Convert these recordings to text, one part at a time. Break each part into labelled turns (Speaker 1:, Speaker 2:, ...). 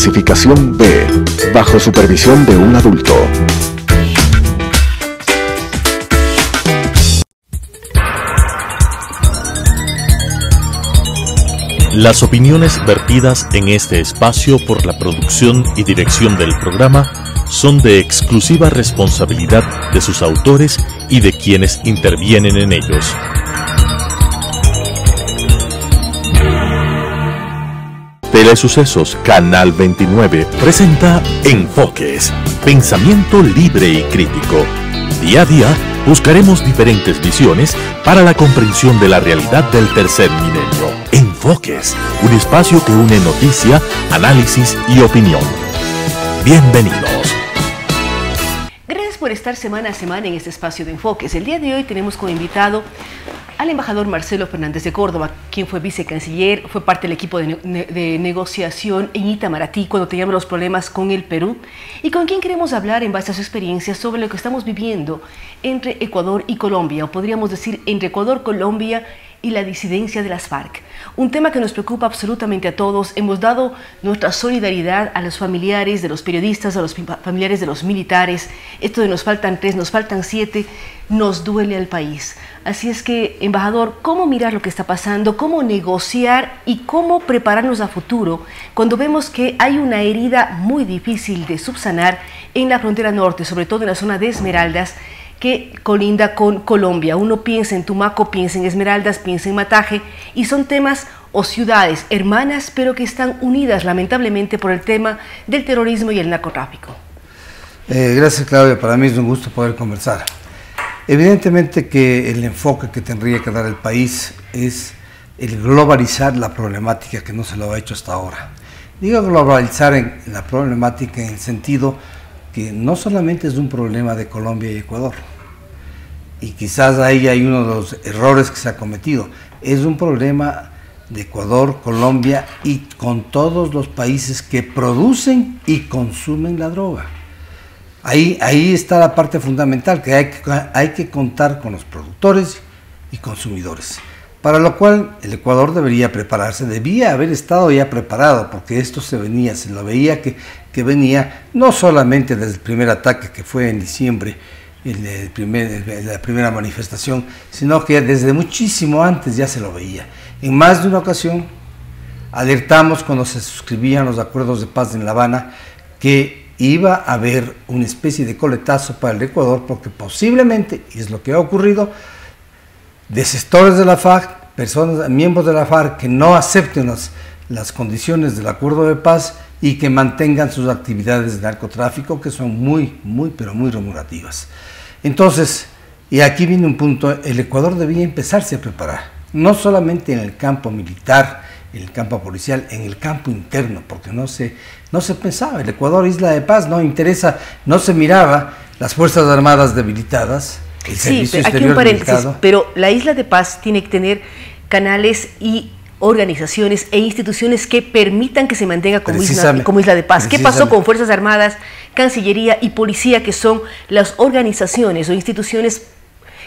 Speaker 1: Clasificación B, bajo supervisión de un adulto.
Speaker 2: Las opiniones vertidas en este espacio por la producción y dirección del programa son de exclusiva responsabilidad de sus autores y de quienes intervienen en ellos. Telesucesos Canal 29 presenta Enfoques, pensamiento libre y crítico. Día a día buscaremos diferentes visiones para la comprensión de la realidad del tercer milenio. Enfoques, un espacio que une noticia, análisis y opinión. Bienvenidos.
Speaker 3: Gracias por estar semana a semana en este espacio de Enfoques. El día de hoy tenemos como invitado al embajador Marcelo Fernández de Córdoba, quien fue vicecanciller, fue parte del equipo de negociación en Itamaraty cuando teníamos los problemas con el Perú, y con quien queremos hablar en base a su experiencia sobre lo que estamos viviendo entre Ecuador y Colombia, o podríamos decir entre Ecuador, Colombia y la disidencia de las FARC. Un tema que nos preocupa absolutamente a todos. Hemos dado nuestra solidaridad a los familiares de los periodistas, a los familiares de los militares. Esto de nos faltan 3, nos faltan 7, nos duele al país. Así es que, embajador, ¿cómo mirar lo que está pasando? ¿Cómo negociar y cómo prepararnos a futuro cuando vemos que hay una herida muy difícil de subsanar en la frontera norte, sobre todo en la zona de Esmeraldas, que colinda con Colombia? Uno piensa en Tumaco, piensa en Esmeraldas, piensa en Mataje, y son temas o ciudades hermanas, pero que están unidas lamentablemente por el tema del terrorismo y el narcotráfico.
Speaker 4: Gracias, Claudia, para mí es un gusto poder conversar. Evidentemente que el enfoque que tendría que dar el país es el globalizar la problemática, que no se lo ha hecho hasta ahora. Digo globalizar en la problemática en el sentido que no solamente es un problema de Colombia y Ecuador, y quizás ahí hay uno de los errores que se ha cometido, es un problema de Ecuador, Colombia y con todos los países que producen y consumen la droga. Ahí está la parte fundamental, que hay que contar con los productores y consumidores, para lo cual el Ecuador debería prepararse, debía haber estado ya preparado, porque esto se lo veía que venía no solamente desde el primer ataque que fue en diciembre, la primera manifestación, sino que desde muchísimo antes ya se lo veía. En más de una ocasión alertamos cuando se suscribían los acuerdos de paz en La Habana que iba a haber una especie de coletazo para el Ecuador, porque posiblemente, y es lo que ha ocurrido, de sectores de la FARC, miembros de la FARC que no acepten las condiciones del acuerdo de paz y que mantengan sus actividades de narcotráfico, que son pero muy remunerativas. Entonces, y aquí viene un punto, el Ecuador debía empezarse a preparar, no solamente en el campo militar, en el campo policial, en el campo interno, porque no se pensaba, el Ecuador, isla de paz, no se miraba las Fuerzas Armadas debilitadas, el servicio exterior
Speaker 3: aquí un paréntesis,
Speaker 4: debilitado.
Speaker 3: Pero la isla de paz tiene que tener canales y organizaciones e instituciones que permitan que se mantenga como isla de paz. ¿Qué pasó con Fuerzas Armadas, Cancillería y Policía, que son las organizaciones o instituciones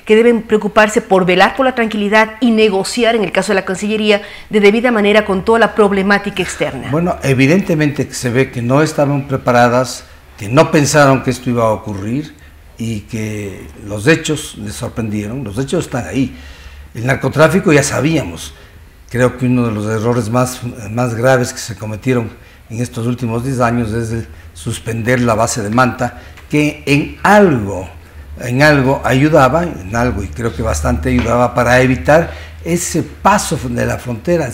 Speaker 3: que deben preocuparse por velar por la tranquilidad y negociar, en el caso de la Cancillería, de debida manera con toda la problemática externa? Bueno,
Speaker 4: evidentemente que se ve que no estaban preparadas, que no pensaron que esto iba a ocurrir y que los hechos les sorprendieron. Los hechos están ahí. El narcotráfico ya sabíamos. Creo que uno de los errores más graves que se cometieron en estos últimos 10 años es el suspender la base de Manta, que en algo ayudaba, y creo que bastante ayudaba para evitar ese paso de la frontera,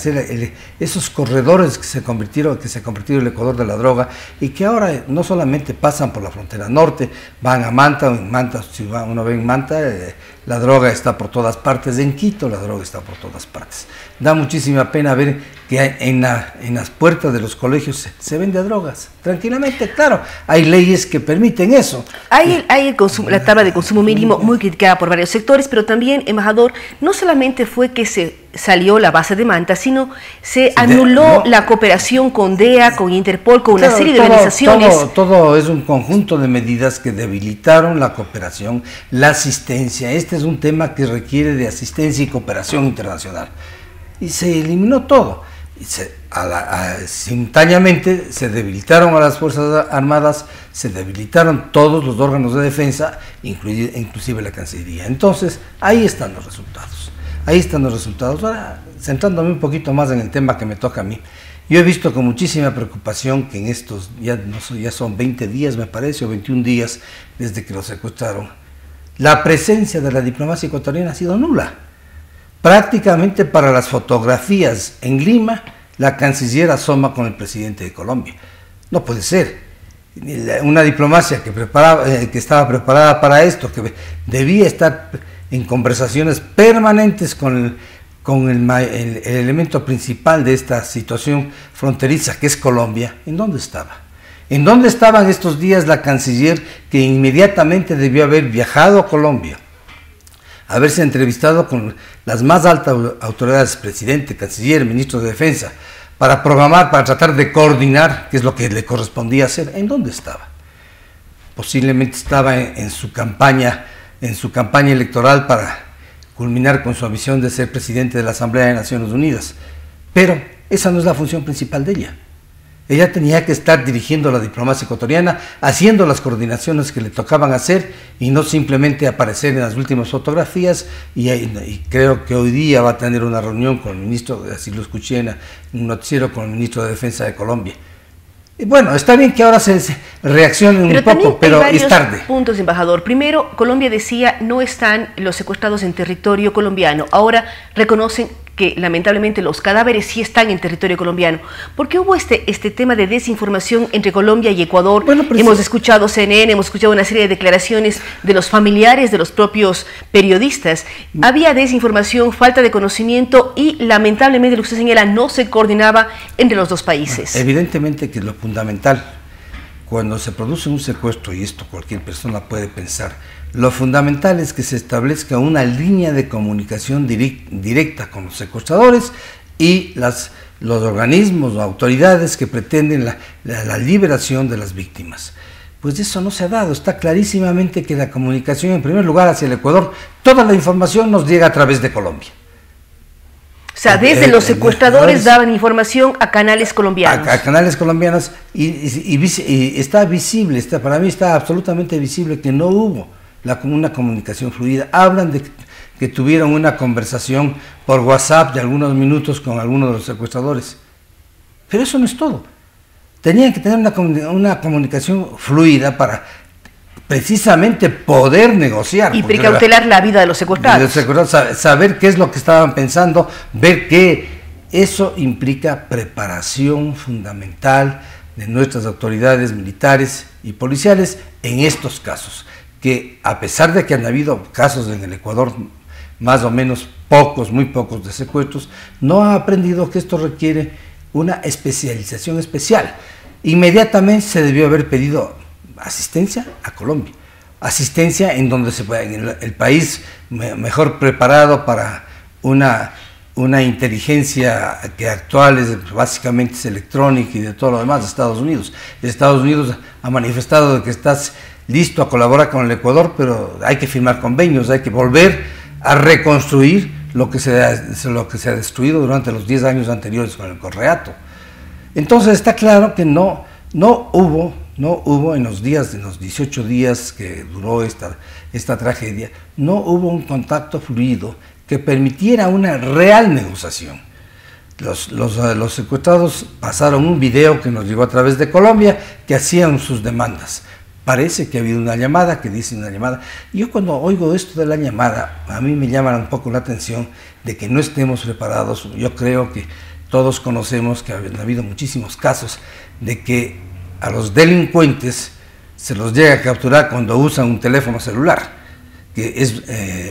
Speaker 4: esos corredores que se convirtieron en el Ecuador de la droga, y que ahora no solamente pasan por la frontera norte, van a Manta, si uno ve en Manta, la droga está por todas partes, en Quito la droga está por todas partes. Da muchísima pena ver que en las puertas de los colegios se vende drogas, tranquilamente, claro, hay leyes que permiten eso.
Speaker 3: Hay la tabla de consumo mínimo muy criticada por varios sectores, pero también, embajador, no solamente fue que se salió la base de Manta, sino se anuló la cooperación con DEA, con Interpol, con una serie de organizaciones.
Speaker 4: Todo es un conjunto de medidas que debilitaron la cooperación, la asistencia. Este es un tema que requiere de asistencia y cooperación internacional. Y se eliminó todo. simultáneamente se debilitaron a las Fuerzas Armadas, se debilitaron todos los órganos de defensa, inclusive la Cancillería. Entonces, ahí están los resultados. Ahí están los resultados. Ahora, centrándome un poquito más en el tema que me toca a mí, yo he visto con muchísima preocupación que en estos, ya son 20 días, me parece, o 21 días desde que lo secuestraron, la presencia de la diplomacia ecuatoriana ha sido nula. Prácticamente para las fotografías en Lima, la canciller asoma con el presidente de Colombia. No puede ser. Una diplomacia que estaba preparada para esto, que debía estar en conversaciones permanentes con el elemento principal de esta situación fronteriza, que es Colombia, ¿en dónde estaba? ¿En dónde estaban estos días la canciller que inmediatamente debió haber viajado a Colombia, haberse entrevistado con las más altas autoridades, presidente, canciller, ministro de Defensa, para programar, para tratar de coordinar qué es lo que le correspondía hacer? ¿En dónde estaba? Posiblemente estaba en su campaña electoral para culminar con su ambición de ser presidente de la Asamblea de Naciones Unidas, pero esa no es la función principal de ella. Ella tenía que estar dirigiendo la diplomacia ecuatoriana, haciendo las coordinaciones que le tocaban hacer y no simplemente aparecer en las últimas fotografías, y creo que hoy día va a tener una reunión con el ministro, así lo escuché en un noticiero, con el ministro de Defensa de Colombia. Y bueno, está bien que ahora se reaccionen un poco, pero es tarde.
Speaker 3: Puntos, embajador. Primero, Colombia decía no están los secuestrados en territorio colombiano. Ahora reconocen que lamentablemente los cadáveres sí están en territorio colombiano. ¿Por qué hubo este tema de desinformación entre Colombia y Ecuador? Bueno, hemos escuchado CNN, hemos escuchado una serie de declaraciones de los familiares, de los propios periodistas. Había desinformación, falta de conocimiento y lamentablemente, lo que usted señala, no se coordinaba entre los dos países.
Speaker 4: Evidentemente que lo fundamental, cuando se produce un secuestro, y esto cualquier persona puede pensar, lo fundamental es que se establezca una línea de comunicación directa con los secuestradores y los organismos o autoridades que pretenden la liberación de las víctimas. Pues eso no se ha dado. Está clarísimamente que la comunicación, en primer lugar, hacia el Ecuador, toda la información nos llega a través de Colombia.
Speaker 3: O sea, desde los secuestradores daban información a canales colombianos.
Speaker 4: A canales colombianos, y está visible, para mí está absolutamente visible que no hubo una comunicación fluida. Hablan de que tuvieron una conversación por WhatsApp de algunos minutos con algunos de los secuestradores, pero eso no es todo. Tenían que tener una comunicación fluida para precisamente poder negociar.
Speaker 3: Y precautelar la vida de los secuestrados.
Speaker 4: Saber qué es lo que estaban pensando, ver que eso implica preparación fundamental de nuestras autoridades militares y policiales en estos casos, que a pesar de que han habido casos en el Ecuador, más o menos pocos, muy pocos de secuestros, no ha aprendido que esto requiere una especialización especial. Inmediatamente se debió haber pedido asistencia a Colombia, asistencia en donde se pueda, en el país mejor preparado para una inteligencia que actual básicamente es electrónica y de todo lo demás, Estados Unidos. Estados Unidos ha manifestado de que estás listo a colaborar con el Ecuador, pero hay que firmar convenios, hay que volver a reconstruir lo que se ha destruido durante los 10 años anteriores con el Correato. Entonces está claro que no hubo en los 18 días que duró esta tragedia, no hubo un contacto fluido que permitiera una real negociación. Los secuestrados pasaron un video que nos llegó a través de Colombia que hacían sus demandas. Parece que ha habido una llamada, que dice una llamada. Yo cuando oigo esto de la llamada, a mí me llama un poco la atención de que no estemos preparados. Yo creo que todos conocemos que ha habido muchísimos casos de que a los delincuentes se los llega a capturar cuando usan un teléfono celular, que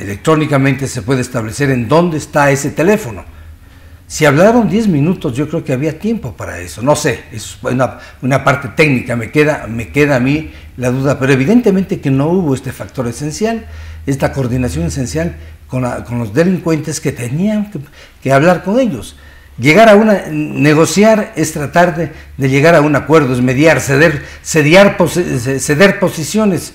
Speaker 4: electrónicamente se puede establecer en dónde está ese teléfono. Si hablaron 10 minutos, yo creo que había tiempo para eso. No sé, es una parte técnica, me queda a mí la duda, pero evidentemente que no hubo este factor esencial, esta coordinación esencial con los delincuentes que tenían que hablar con ellos. Negociar es tratar de llegar a un acuerdo, es mediar, ceder posiciones.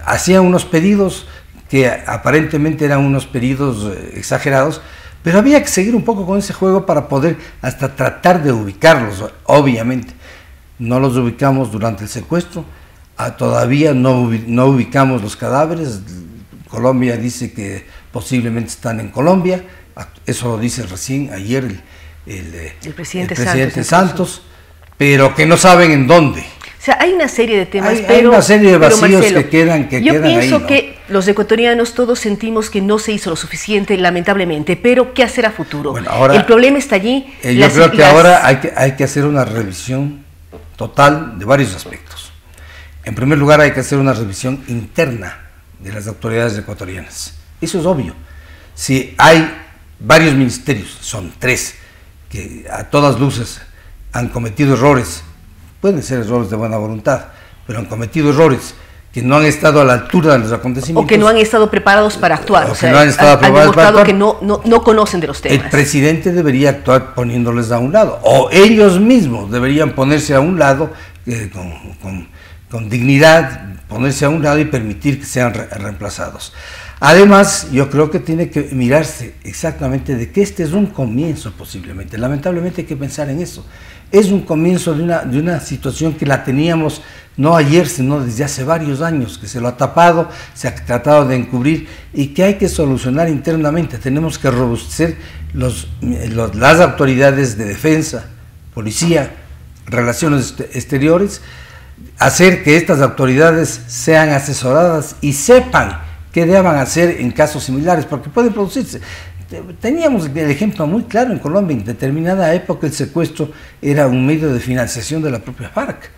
Speaker 4: Hacían unos pedidos que aparentemente eran unos pedidos exagerados, Pero había que seguir un poco con ese juego para poder hasta tratar de ubicarlos. Obviamente, no los ubicamos durante el secuestro, todavía no ubicamos los cadáveres. Colombia dice que posiblemente están en Colombia, eso lo dice recién ayer el presidente Santos, pero que no saben en dónde.
Speaker 3: O sea, hay una serie de temas,
Speaker 4: hay una serie de vacíos, Marcelo, que quedan ahí.
Speaker 3: Yo pienso que los ecuatorianos todos sentimos que no se hizo lo suficiente, lamentablemente, pero ¿qué hacer a futuro?
Speaker 4: Bueno, ahora,
Speaker 3: el problema está allí.
Speaker 4: Yo creo que ahora hay que hacer una revisión total de varios aspectos. En primer lugar, hay que hacer una revisión interna de las autoridades ecuatorianas. Eso es obvio. Si hay varios ministerios, son 3, que a todas luces han cometido errores, pueden ser errores de buena voluntad, pero han cometido errores que no han estado a la altura de los acontecimientos.
Speaker 3: O que no han estado preparados para actuar.
Speaker 4: O sea, no han estado preparados para actuar.
Speaker 3: Que no conocen de los temas.
Speaker 4: El presidente debería actuar poniéndoles a un lado, o ellos mismos deberían ponerse a un lado con dignidad, ponerse a un lado y permitir que sean reemplazados. Además, yo creo que tiene que mirarse exactamente de que este es un comienzo posiblemente. Lamentablemente hay que pensar en eso. Es un comienzo de una situación que la teníamos no ayer, sino desde hace varios años, que se lo ha tapado, se ha tratado de encubrir y que hay que solucionar internamente. Tenemos que robustecer las autoridades de defensa, policía, relaciones exteriores, hacer que estas autoridades sean asesoradas y sepan qué deban hacer en casos similares, porque pueden producirse. Teníamos el ejemplo muy claro en Colombia. En determinada época el secuestro era un medio de financiación de la propia FARC.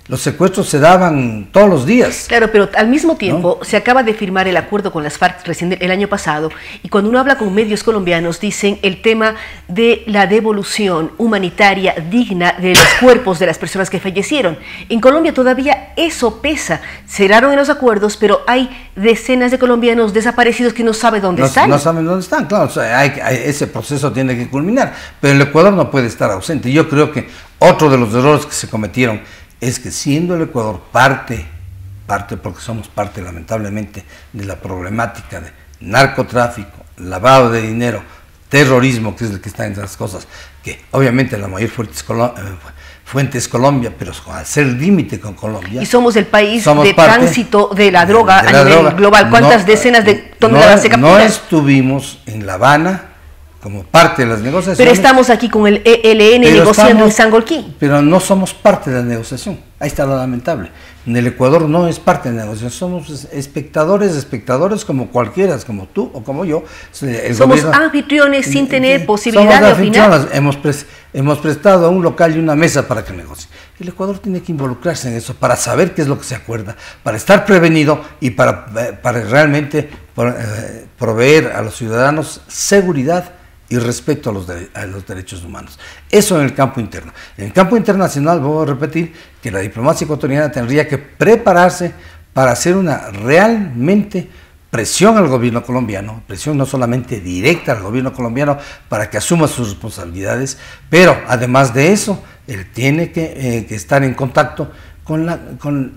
Speaker 4: Los secuestros se daban todos los días.
Speaker 3: Claro, pero al mismo tiempo se acaba de firmar el acuerdo con las FARC recién el año pasado, y cuando uno habla con medios colombianos dicen el tema de la devolución humanitaria digna de los cuerpos de las personas que fallecieron. En Colombia todavía eso pesa. Cerraron en los acuerdos, pero hay decenas de colombianos desaparecidos que no saben dónde están.
Speaker 4: No saben dónde están, claro. O sea, ese proceso tiene que culminar, pero el Ecuador no puede estar ausente. Yo creo que otro de los errores que se cometieron es que siendo el Ecuador parte porque somos parte lamentablemente de la problemática de narcotráfico, lavado de dinero, terrorismo, que es el que está en esas cosas, que obviamente la mayor fuente es Colombia, pero al ser límite con Colombia.
Speaker 3: Y somos el país de tránsito de la droga a nivel global. ¿Cuántas decenas de toneladas se capturan?
Speaker 4: No estuvimos en La Habana como parte de las negociaciones.
Speaker 3: Pero estamos aquí con el ELN negociando en Sangolquí.
Speaker 4: Pero no somos parte de la negociación. Ahí está lo lamentable. En el Ecuador no es parte de la negociación. Somos espectadores como cualquiera, como tú o como yo.
Speaker 3: Somos anfitriones sin tener posibilidad de opinar.
Speaker 4: Hemos prestado un local y una mesa para que negocie. El Ecuador tiene que involucrarse en eso para saber qué es lo que se acuerda, para estar prevenido y para realmente proveer a los ciudadanos seguridad y respeto a los derechos humanos. Eso en el campo interno. En el campo internacional, voy a repetir que la diplomacia ecuatoriana tendría que prepararse para hacer una realmente presión al gobierno colombiano, presión no solamente directa al gobierno colombiano para que asuma sus responsabilidades, pero además de eso, él tiene que estar en contacto con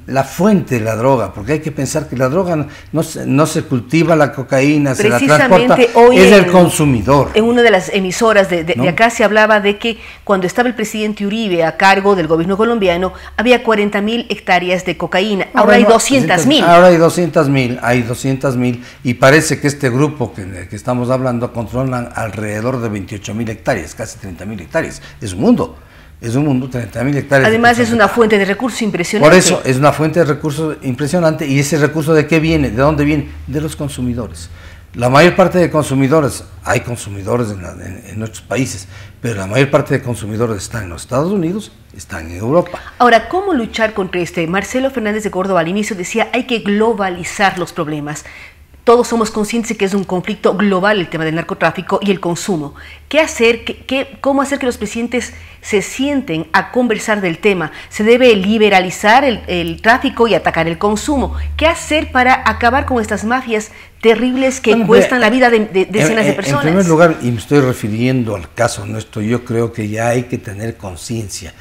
Speaker 4: la fuente de la droga, porque hay que pensar que la droga no se cultiva la cocaína, se la transporta, es el consumidor.
Speaker 3: En una de las emisoras de acá se hablaba de que cuando estaba el presidente Uribe a cargo del gobierno colombiano, había 40.000 hectáreas de cocaína, ahora hay 200.000.
Speaker 4: Ahora hay 200.000, y parece que este grupo que estamos hablando controlan alrededor de 28.000 hectáreas, casi 30.000 hectáreas. Es un mundo. 30.000 hectáreas.
Speaker 3: Además es una fuente de recursos impresionante.
Speaker 4: Por eso es una fuente de recursos impresionante. ¿Y ese recurso de qué viene? ¿De dónde viene? De los consumidores. La mayor parte de consumidores, hay consumidores en nuestros países, pero la mayor parte de consumidores están en los Estados Unidos, están en Europa.
Speaker 3: Ahora, ¿cómo luchar contra este? Marcelo Fernández de Córdoba al inicio decía, hay que globalizar los problemas. Todos somos conscientes de que es un conflicto global el tema del narcotráfico y el consumo. ¿Qué hacer? ¿Cómo hacer que los presidentes se sienten a conversar del tema? ¿Se debe liberalizar el tráfico y atacar el consumo? ¿Qué hacer para acabar con estas mafias terribles que cuestan la vida de decenas de personas?
Speaker 4: En primer lugar, y me estoy refiriendo al caso nuestro, yo creo que ya hay que tener conciencia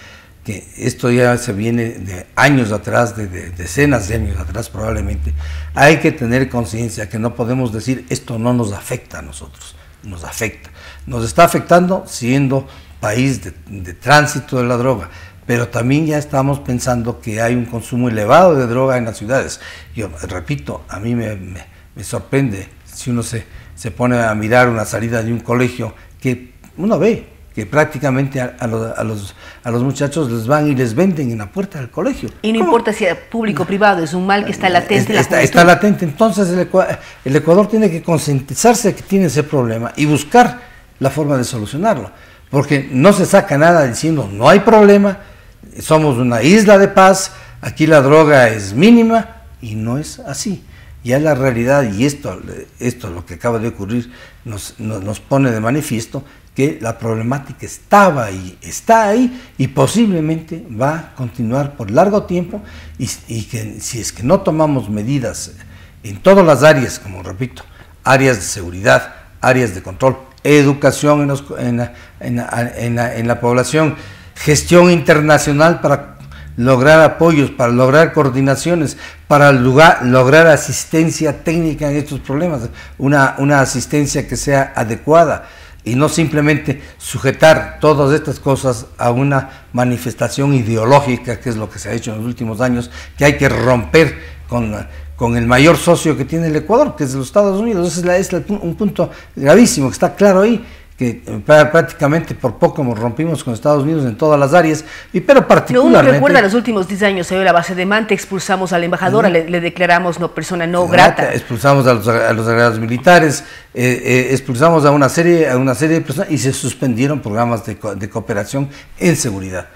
Speaker 4: que esto ya se viene de años atrás, de decenas de años atrás probablemente. Hay que tener conciencia que no podemos decir esto no nos afecta a nosotros. nos afecta. Nos está afectando siendo país de tránsito de la droga, pero también ya estamos pensando que hay un consumo elevado de droga en las ciudades. Yo repito, a mí me sorprende si uno se pone a mirar una salida de un colegio que uno ve que prácticamente a los muchachos les van y les venden en la puerta del colegio.
Speaker 3: Y no importa si es público o privado, es un mal que está latente.
Speaker 4: Está latente, entonces el Ecuador tiene que concientizarse que tiene ese problema y buscar la forma de solucionarlo, porque no se saca nada diciendo no hay problema, somos una isla de paz, aquí la droga es mínima, y no es así. Ya la realidad, y esto lo que acaba de ocurrir nos pone de manifiesto que la problemática estaba ahí, está ahí, y posiblemente va a continuar por largo tiempo, y que si es que no tomamos medidas en todas las áreas, como repito, áreas de seguridad, áreas de control, educación en la población, gestión internacional para lograr apoyos, para lograr coordinaciones, para lograr asistencia técnica en estos problemas, una asistencia que sea adecuada, y no simplemente sujetar todas estas cosas a una manifestación ideológica, que es lo que se ha hecho en los últimos años, que hay que romper con el mayor socio que tiene el Ecuador, que es los Estados Unidos. Ese es un punto gravísimo, que está claro ahí, que prácticamente por poco nos rompimos con Estados Unidos en todas las áreas, pero particularmente...
Speaker 3: Uno recuerda los últimos 10 años, se dio la base de Manta, expulsamos al embajador, le declaramos persona no grata.
Speaker 4: Expulsamos a los agregados militares, expulsamos a una serie de personas, y se suspendieron programas de cooperación en seguridad.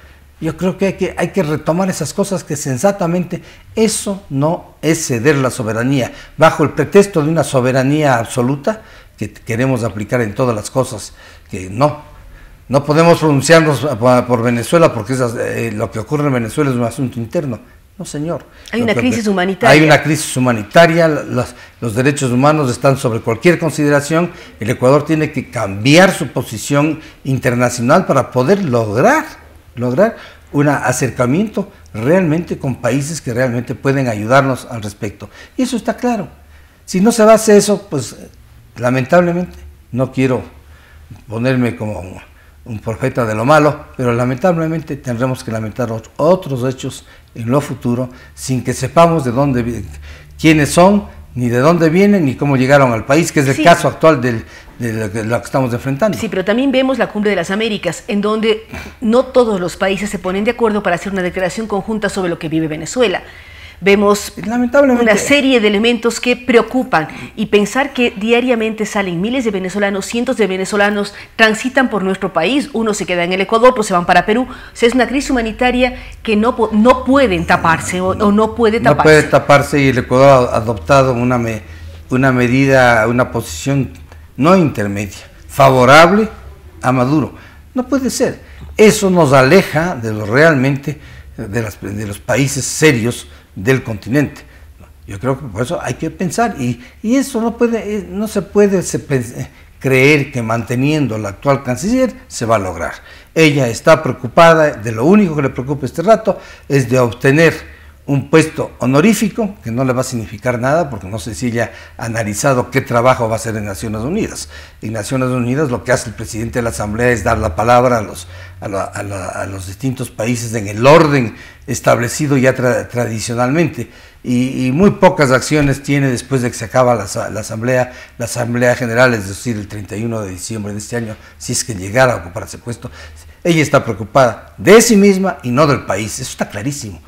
Speaker 4: Yo creo que hay que retomar esas cosas, que sensatamente eso no es ceder la soberanía, bajo el pretexto de una soberanía absoluta, que queremos aplicar en todas las cosas, que no podemos pronunciarnos por Venezuela, porque lo que ocurre en Venezuela es un asunto interno. No, señor.
Speaker 3: Hay una crisis humanitaria.
Speaker 4: Hay una crisis humanitaria, los derechos humanos están sobre cualquier consideración. El Ecuador tiene que cambiar su posición internacional para poder lograr un acercamiento realmente con países que realmente pueden ayudarnos al respecto. Y eso está claro. Si no se hace eso, pues lamentablemente, no quiero ponerme como un profeta de lo malo, pero lamentablemente tendremos que lamentar otros hechos en lo futuro, sin que sepamos quiénes son, ni de dónde vienen, ni cómo llegaron al país, que es el caso actual de lo que estamos enfrentando.
Speaker 3: Sí, pero también vemos la Cumbre de las Américas, en donde no todos los países se ponen de acuerdo para hacer una declaración conjunta sobre lo que vive Venezuela. Vemos una serie de elementos que preocupan, y pensar que diariamente salen miles de venezolanos, cientos de venezolanos transitan por nuestro país, unos se quedan en el Ecuador, otros se van para Perú. O sea, es una crisis humanitaria que no pueden taparse o no puede taparse.
Speaker 4: No puede taparse, y el Ecuador ha adoptado una medida, una posición no intermedia, favorable a Maduro. No puede ser. Eso nos aleja de los países serios del continente. Yo creo que por eso hay que pensar, y eso no se puede creer que manteniendo la actual canciller se va a lograr. Ella está preocupada, de lo único que le preocupa este rato es de obtener un puesto honorífico, que no le va a significar nada, porque no sé si ella ha analizado qué trabajo va a hacer en Naciones Unidas. En Naciones Unidas lo que hace el presidente de la Asamblea es dar la palabra a los distintos países en el orden establecido ya tradicionalmente, y muy pocas acciones tiene después de que se acaba la Asamblea General, es decir, el 31 de diciembre de este año, si es que llegara a ocupar ese puesto. Ella está preocupada de sí misma y no del país, eso está clarísimo.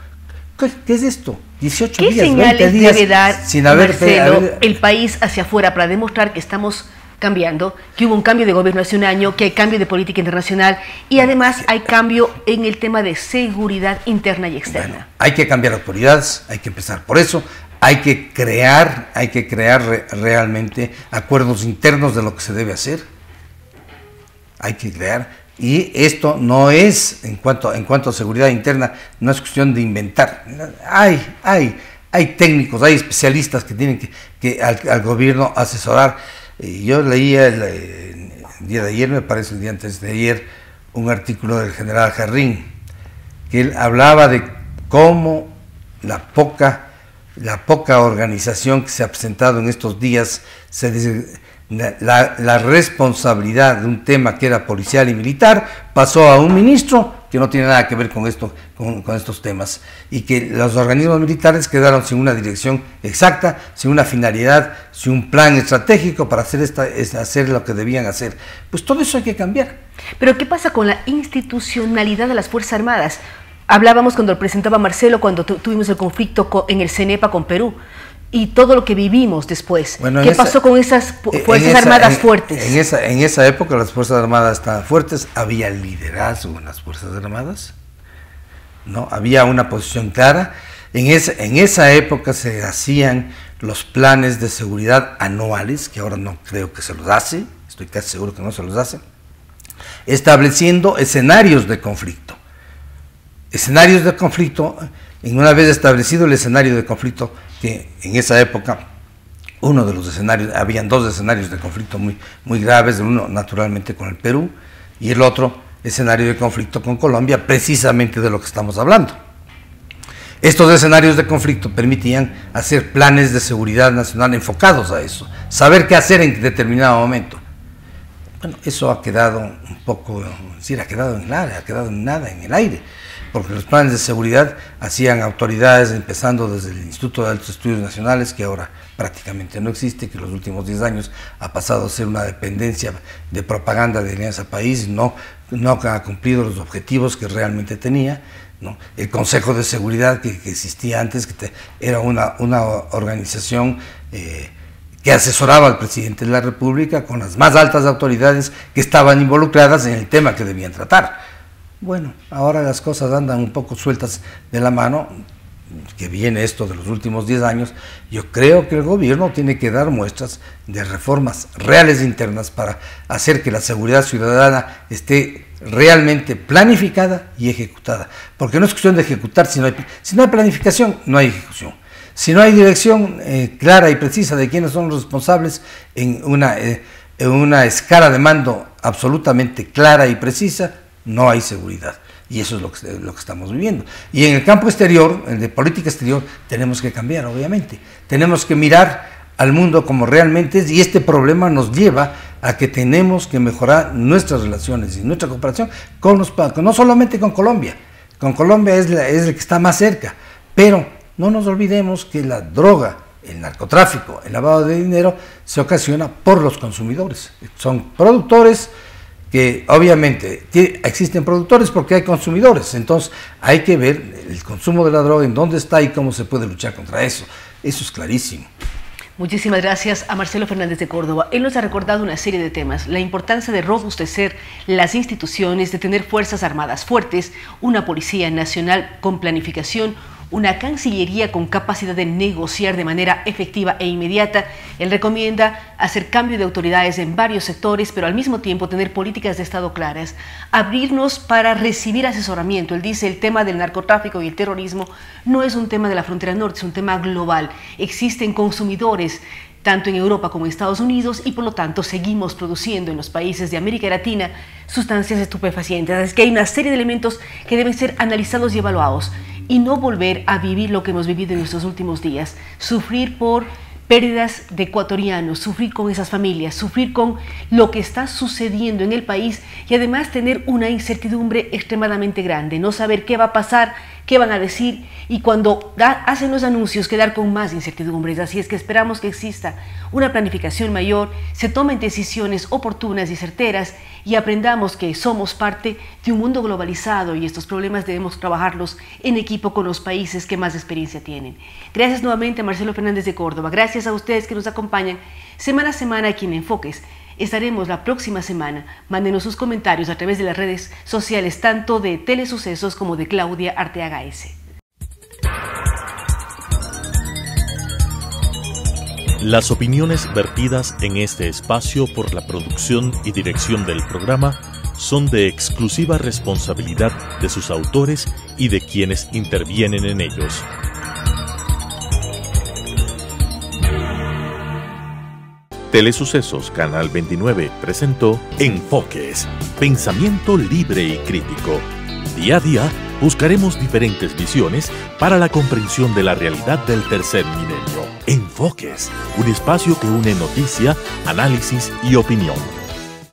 Speaker 4: ¿Qué es esto? 18 días, 20 días.
Speaker 3: ¿Qué señales debe dar,
Speaker 4: sin
Speaker 3: Marcelo, el país hacia afuera para demostrar que estamos cambiando, que hubo un cambio de gobierno hace un año, que hay cambio de política internacional, y además hay cambio en el tema de seguridad interna y externa?
Speaker 4: Bueno, hay que cambiar autoridades, hay que empezar por eso, hay que crear realmente acuerdos internos de lo que se debe hacer. Hay que crear. Y esto no es, en cuanto a seguridad interna, no es cuestión de inventar. Hay técnicos, hay especialistas que tienen que al gobierno asesorar. Yo leía el día de ayer, me parece el día antes de ayer, un artículo del general Jarrín, que él hablaba de cómo la poca organización que se ha presentado en estos días la responsabilidad de un tema que era policial y militar pasó a un ministro que no tiene nada que ver con estos temas, y que los organismos militares quedaron sin una dirección exacta, sin una finalidad, sin un plan estratégico para hacer lo que debían hacer. Pues todo eso hay que cambiar.
Speaker 3: Pero ¿qué pasa con la institucionalidad de las Fuerzas Armadas? Hablábamos cuando lo presentaba Marcelo, cuando tuvimos el conflicto en el CENEPA con Perú, y todo lo que vivimos después. Bueno, ¿qué pasó con esas Fuerzas Armadas fuertes?
Speaker 4: En esa época las Fuerzas Armadas estaban fuertes, había liderazgo en las Fuerzas Armadas, ¿no? Había una posición clara. En esa época se hacían los planes de seguridad anuales, que ahora no creo que se los hace, estoy casi seguro que no se los hace, estableciendo escenarios de conflicto. Escenarios de conflicto, en una vez establecido el escenario de conflicto, que en esa época uno de los escenarios, habían dos escenarios de conflicto muy graves, uno naturalmente con el Perú y el otro escenario de conflicto con Colombia, precisamente de lo que estamos hablando. Estos escenarios de conflicto permitían hacer planes de seguridad nacional enfocados a eso, saber qué hacer en determinado momento. Bueno, eso ha quedado un poco, ha quedado en nada, en el aire, porque los planes de seguridad hacían autoridades, empezando desde el Instituto de Altos Estudios Nacionales, que ahora prácticamente no existe, que en los últimos 10 años ha pasado a ser una dependencia de propaganda de Alianza País, no ha cumplido los objetivos que realmente tenía, ¿no? El Consejo de Seguridad que existía antes, que era una organización que asesoraba al presidente de la República con las más altas autoridades que estaban involucradas en el tema que debían tratar. Bueno, ahora las cosas andan un poco sueltas de la mano, que viene esto de los últimos 10 años. Yo creo que el gobierno tiene que dar muestras de reformas reales internas para hacer que la seguridad ciudadana esté realmente planificada y ejecutada, porque no es cuestión de ejecutar, si no hay planificación, no hay ejecución. Si no hay dirección clara y precisa de quiénes son los responsables en una escala de mando absolutamente clara y precisa, no hay seguridad. Y eso es lo que estamos viviendo. Y en el campo exterior, el de política exterior, tenemos que cambiar, obviamente. Tenemos que mirar al mundo como realmente es, y este problema nos lleva a que tenemos que mejorar nuestras relaciones y nuestra cooperación no solamente con Colombia. Con Colombia es el que está más cerca, pero no nos olvidemos que la droga, el narcotráfico, el lavado de dinero se ocasiona por los consumidores. Son productores que obviamente existen productores porque hay consumidores, entonces hay que ver el consumo de la droga, en dónde está y cómo se puede luchar contra eso. Eso es clarísimo.
Speaker 3: Muchísimas gracias a Marcelo Fernández de Córdoba. Él nos ha recordado una serie de temas: la importancia de robustecer las instituciones, de tener fuerzas armadas fuertes, una policía nacional con planificación, una cancillería con capacidad de negociar de manera efectiva e inmediata. Él recomienda hacer cambio de autoridades en varios sectores, pero al mismo tiempo tener políticas de Estado claras, abrirnos para recibir asesoramiento. Él dice: el tema del narcotráfico y el terrorismo no es un tema de la frontera norte, es un tema global. Existen consumidores tanto en Europa como en Estados Unidos, y por lo tanto seguimos produciendo en los países de América Latina sustancias estupefacientes. Es que hay una serie de elementos que deben ser analizados y evaluados, y no volver a vivir lo que hemos vivido en estos últimos días, sufrir por pérdidas de ecuatorianos, sufrir con esas familias, sufrir con lo que está sucediendo en el país, y además tener una incertidumbre extremadamente grande, no saber qué va a pasar, qué van a decir, y cuando hacen los anuncios quedar con más incertidumbres. Así es que esperamos que exista una planificación mayor, se tomen decisiones oportunas y certeras, y aprendamos que somos parte de un mundo globalizado, y estos problemas debemos trabajarlos en equipo con los países que más experiencia tienen. Gracias nuevamente a Marcelo Fernández de Córdoba, gracias a ustedes que nos acompañan semana a semana aquí en Enfoques. Estaremos la próxima semana. Mándenos sus comentarios a través de las redes sociales, tanto de Telesucesos como de Claudia Arteaga S.
Speaker 2: Las opiniones vertidas en este espacio por la producción y dirección del programa son de exclusiva responsabilidad de sus autores y de quienes intervienen en ellos. Telesucesos Canal 29 presentó Enfoques, pensamiento libre y crítico. Día a día buscaremos diferentes visiones para la comprensión de la realidad del tercer milenio. Enfoques, un espacio que une noticia, análisis y opinión.